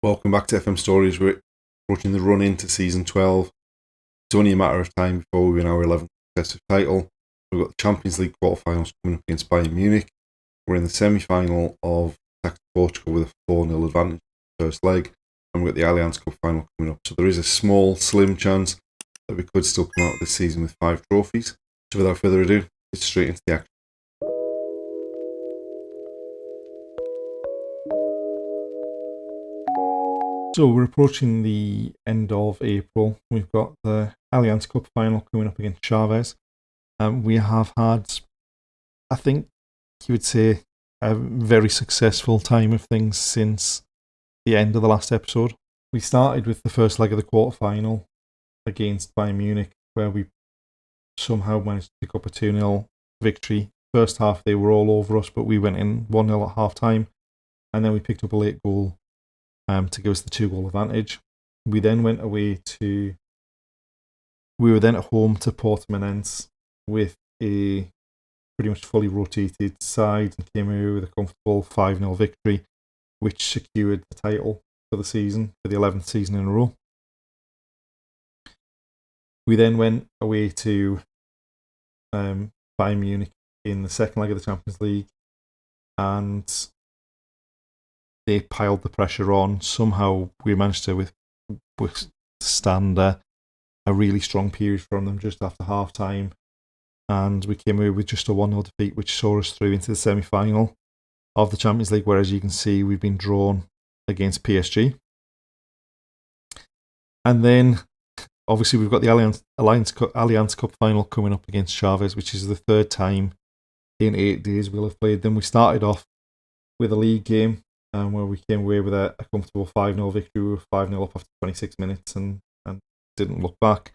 Welcome back to FM Stories. We're approaching the run into season 12. It's only a matter of time before we win our 11th successive title. We've got the Champions League quarterfinals coming up against Bayern Munich. We're in the semi-final of Taca de Portugal with a 4-0 advantage in the first leg. And we've got the Allianz Cup final coming up. So there is a small, slim chance that we could still come out of this season with 5 trophies. So without further ado, let's straight into the action. So we're approaching the end of April. We've got the Allianz Cup final coming up against Chavez. We have had, I think you would say, a very successful time of things since the end of the last episode. We started with the first leg of the quarter-final against Bayern Munich, where we somehow managed to pick up a 2-0 victory. First half they were all over us, but we went in 1-0 at half-time, and then we picked up a late goal to give us the 2-goal advantage. We then went away to... We were then at home to Portimonense with a pretty much fully rotated side and came away with a comfortable 5-0 victory, which secured the title for the season, for the 11th season in a row. We then went away to Bayern Munich in the second leg of the Champions League, and they piled the pressure on. Somehow we managed to withstand a really strong period from them just after half-time, and we came away with just a 1-0 defeat, which saw us through into the semi-final of the Champions League, where, as you can see, we've been drawn against PSG. And then, obviously, we've got the Allianz Cup final coming up against Chavez, which is the third time in 8 days we'll have played them. We started off with a league game, where we came away with a comfortable 5-0 victory. We were 5-0 up after 26 minutes and didn't look back.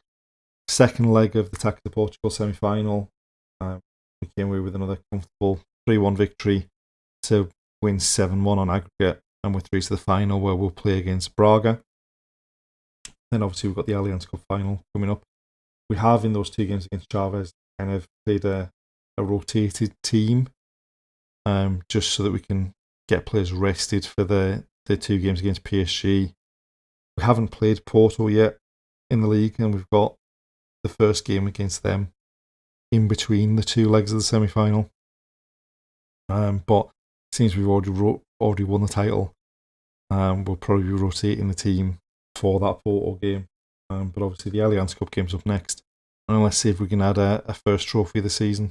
Second leg of the Taca de Portugal semi-final, we came away with another comfortable 3-1 victory to win 7-1 on aggregate, and we're through to the final where we'll play against Braga. Then obviously we've got the Allianz Cup final coming up. We have, in those 2 games against Chavez, kind of played a rotated team, just so that we can get players rested for the 2 games against PSG. We haven't played Porto yet in the league, and we've got the first game against them in between the 2 legs of the semi-final. But since we've already won the title, we'll probably be rotating the team for that Porto game. But obviously the Allianz Cup game's up next, and let's see if we can add a first trophy this season.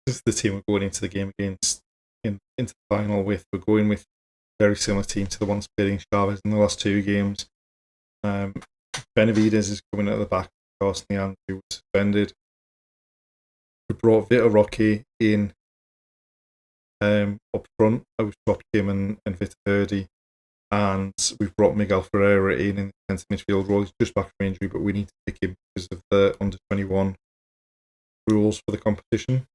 This is the team we're going into the game against into the final with. We're going with a very similar team to the ones played against Chavez in the last 2 games. Benavides is coming out of the back because Nian, who was suspended. We brought Vitor Roque in up front. We've swapped him and Vitor Verdi, and we've brought Miguel Ferreira in the defensive midfield role. He's just back from injury, but we need to pick him because of the under-21 rules for the competition.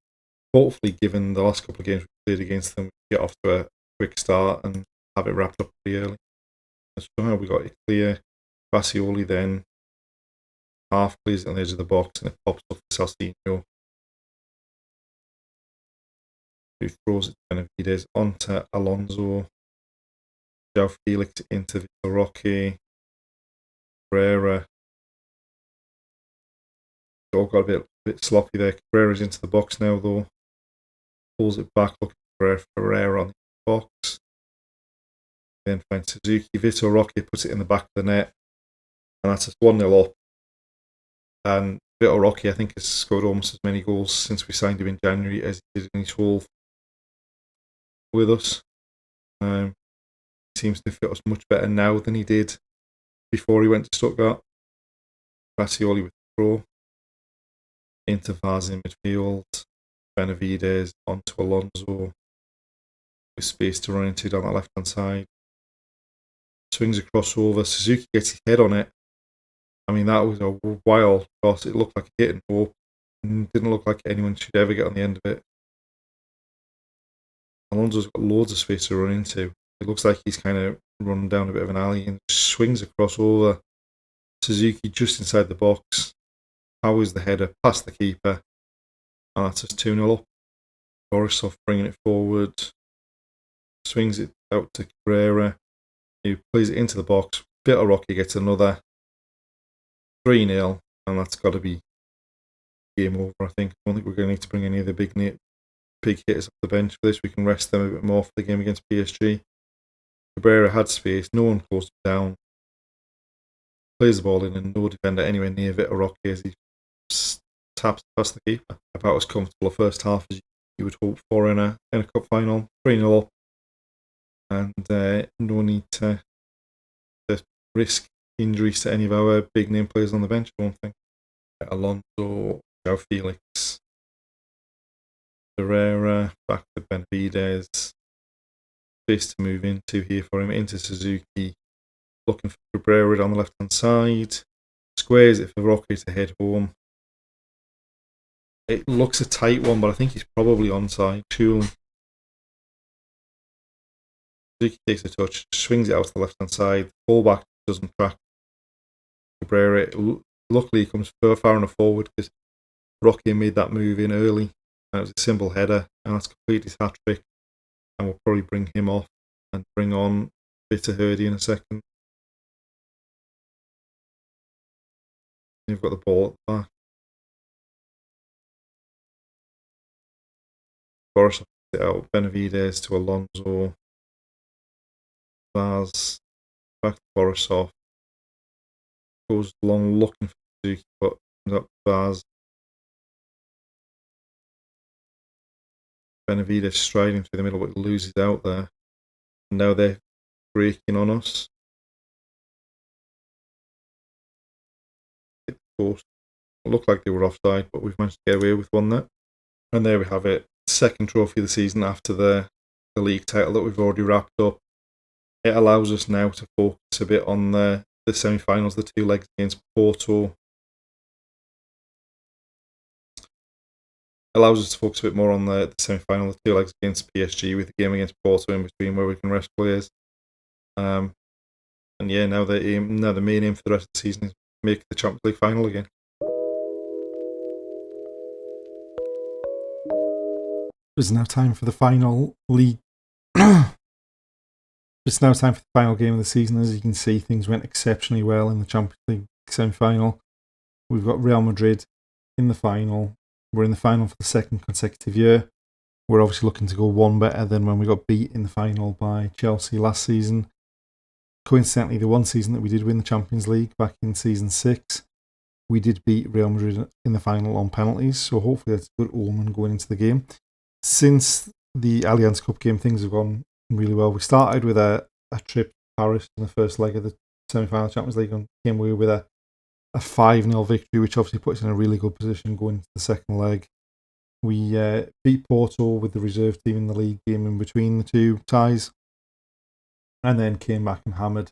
Hopefully, given the last couple of games we played against them, we get off to a quick start and have it wrapped up pretty early. And somehow we got it clear. Bassioli then half clears it on the edge of the box, and it pops up for Salsinho, who throws it to Benavides onto Alonso. João Felix into Vitor Roque. Carrera. It all got a bit sloppy there. Carrera's into the box now, though. Pulls it back, looking for Ferreira on the box. Then finds Suzuki. Vitor Roque puts it in the back of the net, and that's us 1-0 up. And Vitor Roque, I think, has scored almost as many goals since we signed him in January as he did in his whole with us. He seems to fit us much better now than he did before he went to Stuttgart. Bassioli with the throw. Into Vaz in midfield. Benavides onto Alonso with space to run into down that left hand side. Swings a crossover. Suzuki gets his head on it. I mean, that was a wild cross. It looked like a hit and hope. It didn't look like anyone should ever get on the end of it. Alonso's got loads of space to run into. It looks like he's kind of run down a bit of an alley and swings a crossover. Suzuki just inside the box. Powers the header past the keeper. And that's us 2-0 up. Borisov bringing it forward, swings it out to Cabrera, who plays it into the box. Bit of Rocky gets another 3-0, and that's got to be game over, I think. I don't think we're going to need to bring any of the big hitters off the bench for this. We can rest them a bit more for the game against PSG. Cabrera had space, no one closed him down. Plays the ball in, and no defender anywhere near Vitor Roque as he taps past the keeper. About as comfortable a first half as you would hope for in a cup final. 3-0 up, and no need to risk injuries to any of our big name players on the bench, I don't think. Alonso, João Felix, Ferreira, back to Benavides. Space to move into here for him, into Suzuki. Looking for Cabrera on the left hand side. Squares it for Roque to head home. It looks a tight one, but I think he's probably onside, surely. Suzuki takes a touch, swings it out to the left hand side. Fullback doesn't track Cabrera. Luckily, he comes far enough forward because Roque made that move in early, and it was a simple header, and that's completed his hat trick. And we'll probably bring him off and bring on Vitor Hurdy in a second. You've got the ball at the back. Borisov it out. Benavides to Alonso. Vaz back to Borisov. Goes long looking for Suzuki, but comes up Vaz. Benavides striding through the middle, but loses out there. And now they're breaking on us. It looked like they were offside, but we've managed to get away with one there. And there we have it. Second trophy of the season after the league title that we've already wrapped up. It allows us now to focus a bit on the semi-finals, the two legs against Porto. Allows us to focus a bit more on the semi-final, the two legs against PSG, with the game against Porto in between where we can rest players. And yeah, now the main aim for the rest of the season is make the Champions League final again. It's now time for the final league. It's now time for the final game of the season. As you can see, things went exceptionally well in the Champions League semi-final. We've got Real Madrid in the final. We're in the final for the second consecutive year. We're obviously looking to go one better than when we got beat in the final by Chelsea last season. Coincidentally, the one season that we did win the Champions League back in season 6, we did beat Real Madrid in the final on penalties, so hopefully that's a good omen going into the game. Since the Allianz Cup game, things have gone really well. We started with a trip to Paris in the first leg of the semi-final Champions League and came away with a 5-0 victory, which obviously puts us in a really good position going into the second leg. We beat Porto with the reserve team in the league game in between the two ties, and then came back and hammered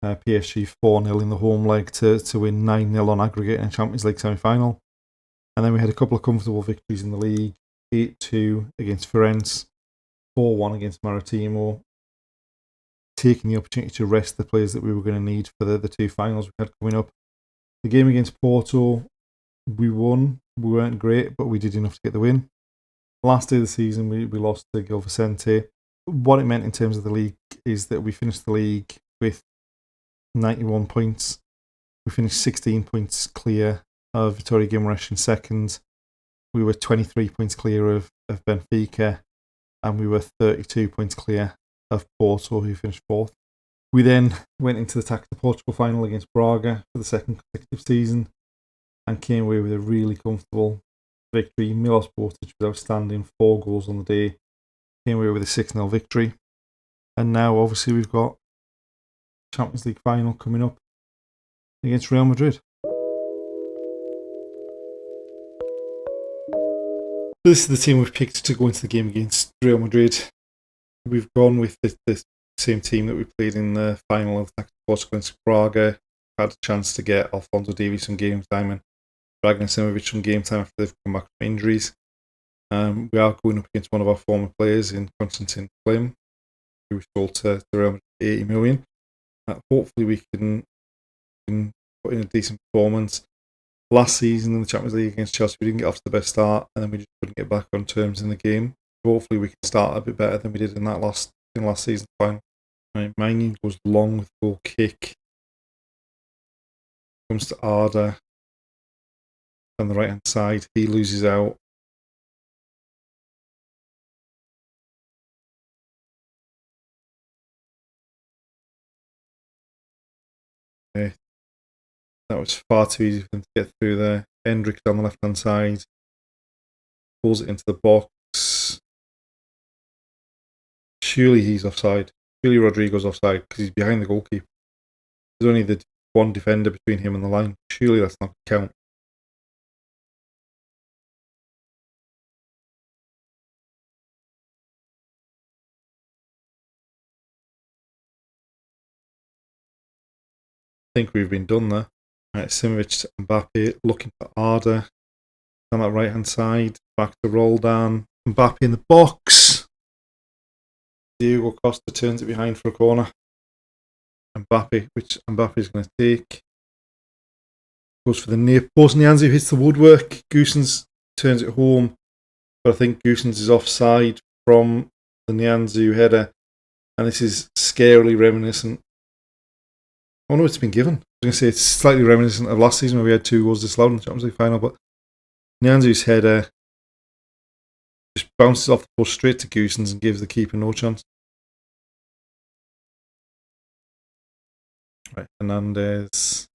PSG 4-0 in the home leg to win 9-0 on aggregate in a Champions League semi-final. And then we had a couple of comfortable victories in the league, 8-2 against Firenze, 4-1 against Maritimo, taking the opportunity to rest the players that we were going to need for the two finals we had coming up. The game against Porto, we won. We weren't great, but we did enough to get the win. Last day of the season, we lost to Gil Vicente. What it meant in terms of the league is that we finished the league with 91 points. We finished 16 points clear of Vitória Guimarães in second. We were 23 points clear of Benfica, and we were 32 points clear of Porto, who finished fourth. We then went into the Taca de Portugal final against Braga for the second consecutive season and came away with a really comfortable victory. Milos Bortic was outstanding, 4 goals on the day. Came away with a 6-0 victory. And now, obviously, we've got Champions League final coming up against Real Madrid. This is the team we've picked to go into the game against Real Madrid. We've gone with the same team that we played in the final of the Taca de Portugal against Braga. Had a chance to get Alphonso Davies some game time and Dragan Simovic some game time after they've come back from injuries. We are going up against one of our former players in Konstantin Klim, who was sold to Real Madrid for 80 million. Hopefully we can put in a decent performance. last season in the Champions League against Chelsea, we didn't get off to the best start, and then we just couldn't get back on terms in the game. Hopefully, we can start a bit better than we did in that last season's final. Right, Mangin goes long with goal kick. Comes to Arda on the right hand side. He loses out. Okay. That was far too easy for them to get through there. Hendrick on the left hand side. Pulls it into the box. Surely he's offside. Surely Rodrigo's offside because he's behind the goalkeeper. There's only the one defender between him and the line. Surely that's not going to count. I think we've been done there. Right, Simovic to Mbappe, looking for Arda on that right hand side. Back to Roldan. Mbappe in the box. Diego Costa turns it behind for a corner. Mbappe, which Mbappe is going to take. Goes for the near post. Nianzou hits the woodwork. Goossens turns it home. But I think Goossens is offside from the Nianzou header. And this is scarily reminiscent. Oh no, it's been given. I was going to say it's slightly reminiscent of last season where we had 2 goals disallowed in the Champions League final. But Nianzou's header just bounces off the post straight to Goossens and gives the keeper no chance. Right, Hernandez.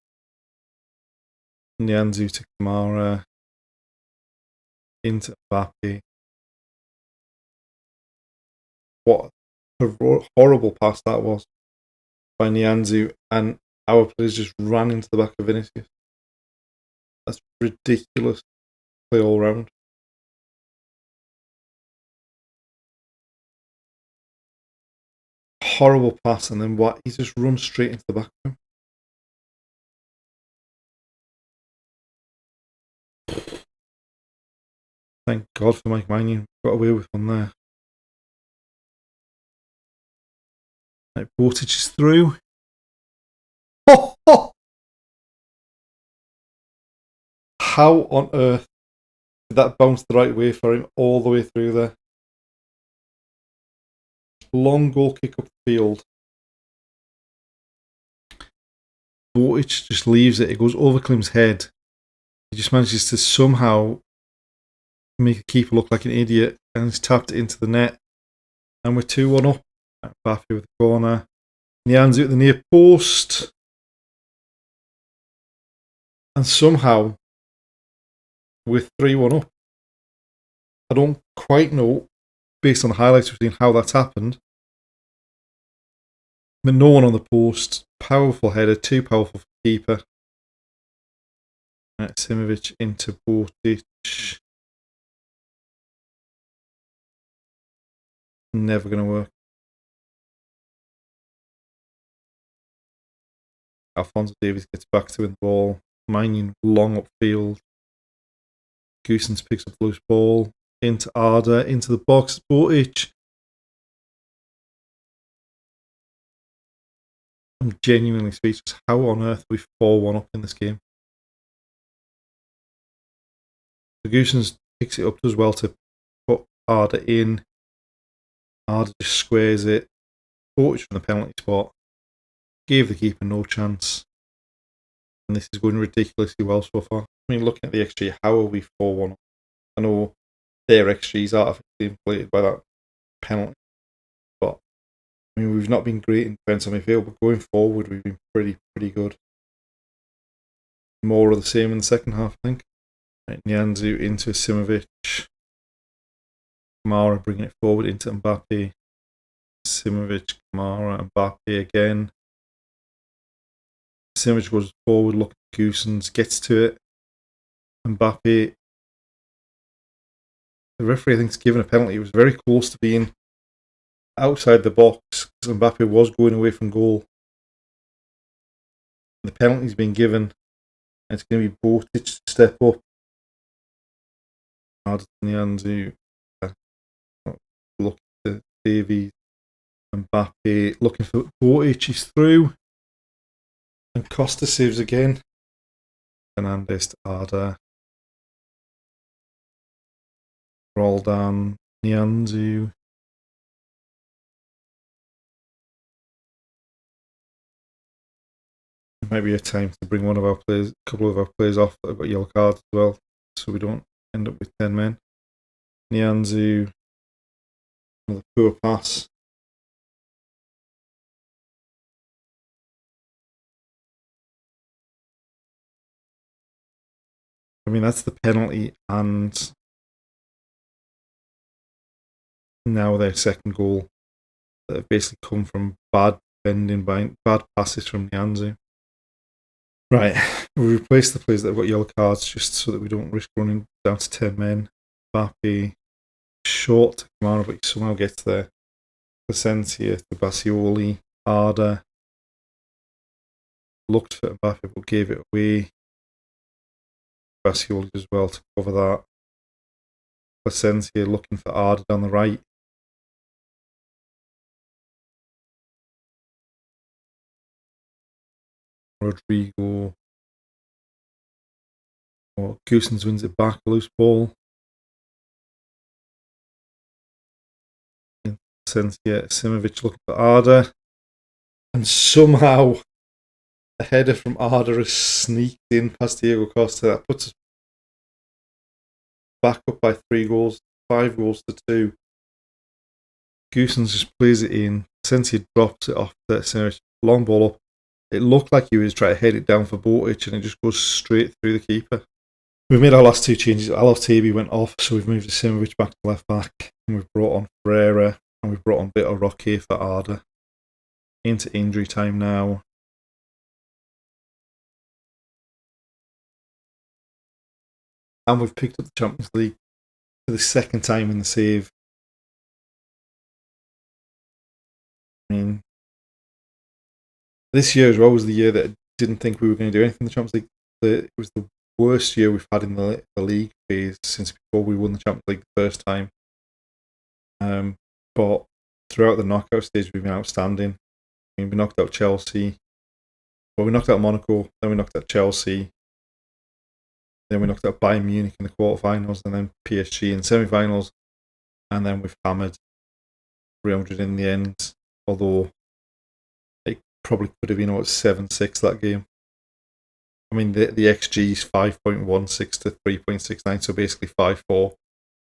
Nianzou to Kamara. Into Mbappe. What a horrible pass that was by Nianzou, and our players just ran into the back of Vinicius. That's ridiculous play all round. Horrible pass, and then what? He just runs straight into the back of him. Thank God for Mike Maignan. Got away with one there. Right, Botic is through. Oh, oh! How on earth did that bounce the right way for him all the way through there? Long goal kick up the field. Botic just leaves it. It goes over Klim's head. He just manages to somehow make a keeper look like an idiot and he's tapped it into the net. And we're 2-1 up. Mbappe with the corner. Nianzou at the near post. And somehow we're 3-1 up. I don't quite know, based on the highlights we've seen, how that's happened. But no one on the post. Powerful header, too powerful for the keeper. Simovic into Botic. Never going to work. Alphonso Davies gets back to win the ball. Maignan long upfield. Goossens picks up the loose ball. Into Arda, into the box. Botic. I'm genuinely speechless. How on earth are we 4-1 up in this game? The Goossens picks it up, does well to put Arda in. Arda just squares it. Botic from the penalty spot. Gave the keeper no chance. And this is going ridiculously well so far. I mean, looking at the XG, how are we 4-1 up? I know their XG is artificially inflated by that penalty. But I mean, we've not been great in defence on midfield, but going forward, we've been pretty good. More of the same in the second half, I think. Right, Nianzou into Simovic. Kamara bringing it forward into Mbappe. Simovic, Kamara, Mbappe again. Simovic goes forward, looking at Goossens, gets to it. Mbappe. The referee, I think, has given a penalty. It was very close to being outside the box because Mbappe was going away from goal. The penalty's been given. And it's going to be Botic to step up. Nianzou looking to Davies. Mbappe looking for Botic. He's through. And Costa saves again. Fernandez to Arda. Roldan, Nianzu. It might be a time to bring a couple of our players off that have got yellow cards as well, so we don't end up with 10 men. Nianzu, another poor pass. I mean, that's the penalty, and now their second goal that have basically come from bad passes from Nianzu. Right, we replace the players that have got yellow cards just so that we don't risk running down to 10 men. Mbappe, short to Kamara, but he somehow gets there. Placencia to Basioli. Arda looked for Mbappe but gave it away. Basioli as well to cover that. Placencia looking for Arda down the right. Rodrigo. Goossens wins it back, loose ball. Placencia, Simovic looking for Arda. And somehow a header from Arda has sneaked in past Diego Costa. That puts us back up by 5 goals to 2. Goossens just plays it in. Placencia drops it off to Simovic. Long ball up. It looked like he was trying to head it down for Botic and it just goes straight through the keeper. We've made our last 2 changes. Alatabi went off, so we've moved Simovic back to left back. And we've brought on Ferreira and we've brought on Vitor Roque for Arda. Into injury time now. And we've picked up the Champions League for the second time in the save. I mean, this year as well was the year that I didn't think we were going to do anything in the Champions League. It was the worst year we've had in the league phase since before we won the Champions League the first time. But throughout the knockout stage, we've been outstanding. I mean, we knocked out Chelsea. Well, we knocked out Monaco, then we knocked out Chelsea. Then we knocked out Bayern Munich in the quarterfinals, and then PSG in semi-finals. And then we've hammered 300 in the end, although it probably could have been 7-6 that game. I mean, the XG is 5.16 to 3.69, so basically 5-4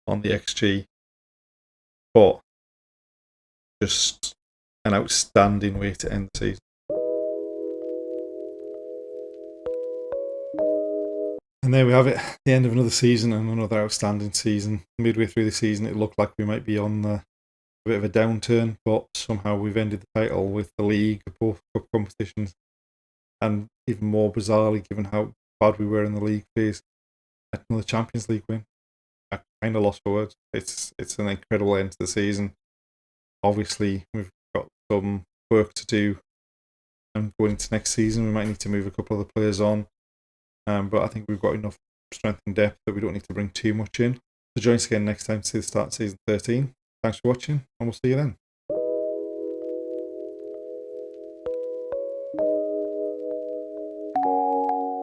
on the XG. But just an outstanding way to end the season. And there we have it, the end of another season and another outstanding season. Midway through the season, it looked like we might be on a bit of a downturn, but somehow we've ended the title with the league, both cup competitions, and even more bizarrely, given how bad we were in the league phase, another Champions League win. I kind of lost for words. It's an incredible end to the season. Obviously, we've got some work to do, and going into next season, we might need to move a couple of the players on. But I think we've got enough strength and depth that we don't need to bring too much in. So join us again next time to see the start of season 13. Thanks for watching, and we'll see you then.